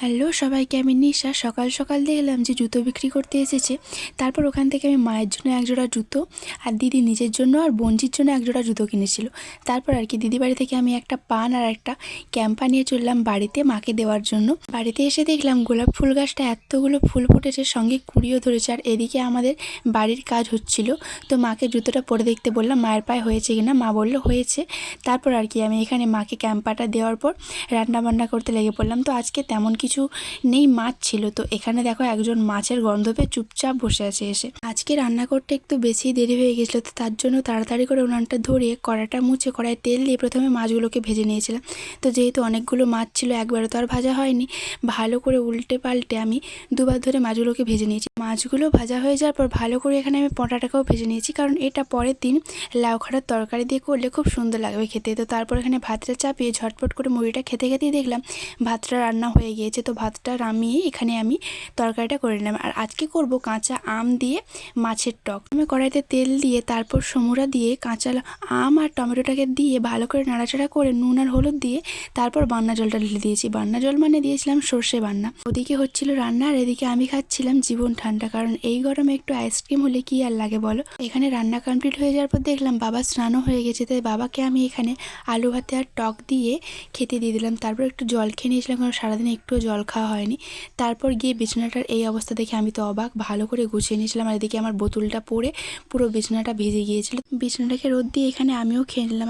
Hello সবাইকে, আমি নিশা। সকাল সকাল দেখলাম যে জুতো বিক্রি করতে এসেছে। তারপর ওখান থেকে আমি মায়ের জন্য একজোড়া জুতো আর দিদি নিজের জন্য আর বোনজির জন্য একজোড়া জুতো কিনেছিল। তারপর আর কি দিদি বাড়ি থেকে আমি একটা পান আর একটা ক্যাম্পা নিয়ে চললাম বাড়িতে মাকে দেওয়ার জন্য। বাড়িতে এসে দেখলাম গোলাপ ফুল গাছটা এতগুলো ফুল ফুটেছে, সঙ্গে কুড়িও ধরেছে। আর এদিকে আমাদের বাড়ির কাজ হচ্ছিল, তো মাকে জুতোটা পরে দেখতে বললাম মায়ের পায়ে হয়েছে কিনা। মা বললো হয়েছে। তারপর আর কি আমি এখানে মাকে ক্যাম্পাটা দেওয়ার পর রান্না বান্না করতে লেগে পড়লাম। তো আজকে তেমন কিছু নেই, মাছ ছিল। তো এখানে দেখো একজন মাছের গন্ধ পেয়ে চুপচাপ বসে আছে এসে। আজকে রান্না করতে একটু বেশি দেরি হয়ে গেছিলো, তো তার জন্য তাড়াতাড়ি করে উনানটা ধরিয়ে কড়াটা মুছে কড়াইয়ে তেল দিয়ে প্রথমে মাছগুলোকে ভেজে নিয়েছিলাম। তো যেহেতু অনেকগুলো মাছ ছিল, একবারে তো আর ভাজা হয়নি, ভালো করে উল্টে পাল্টে আমি দুবার ধরে মাছগুলোকে ভেজে নিয়েছি। মাছগুলো ভাজা হয়ে যাওয়ার পর ভালো করে এখানে আমি পটাটাকেও ভেজে নিয়েছি, কারণ এটা পরের দিন লাউ খাড়ার তরকারি দিয়ে করলে খুব সুন্দর লাগবে খেতে। তো তারপর এখানে ভাতটা চাপিয়ে ঝটপট করে মুড়িটা খেতে খেতেই দেখলাম ভাতটা রান্না হয়ে গিয়েছে। তো ভাতটা নামিয়ে এখানে আমি তরকারিটা করে নিলাম। আর আজকে করব কাঁচা আম দিয়ে মাছের টক। আমি কড়াইতে তেল দিয়ে তারপর সমুরা দিয়ে কাঁচা আম আর টমেটোটাকে দিয়ে ভালো করে নাড়াচাড়া করে নুন আর হলুদ দিয়ে তারপর বান্না জলটা ঢেলে দিয়েছি। বান্না জল মানে দিয়েছিলাম সর্ষে বান্না। ওদিকে হচ্ছিল রান্না আর এদিকে আমি খাচ্ছিলাম জীবন ঠান্ডা, কারণ এই গরমে একটু আইসক্রিম হলে কি আর লাগে বলো। এখানে রান্না কমপ্লিট হয়ে যাওয়ার পর দেখলাম বাবা স্নানও হয়ে গেছে, তাই বাবাকে আমি এখানে আলু ভাতে আর টক দিয়ে খেতে দিয়ে দিলাম। তারপর একটু জল খেয়ে নিয়েছিলাম, কারণ সারাদিন একটুও জল খাওয়া হয়নি। তারপর গিয়ে বিছানাটার এই অবস্থা দেখে আমি তো অবাক, ভালো করে গুছিয়ে নিয়েছিলাম। আর এদিকে আমার বোতলটা পরে পুরো বিছানাটা ভিজে গিয়েছিল। বিছানাটাকে রোদ দিয়ে এখানে আমিও খেয়ে নিলাম।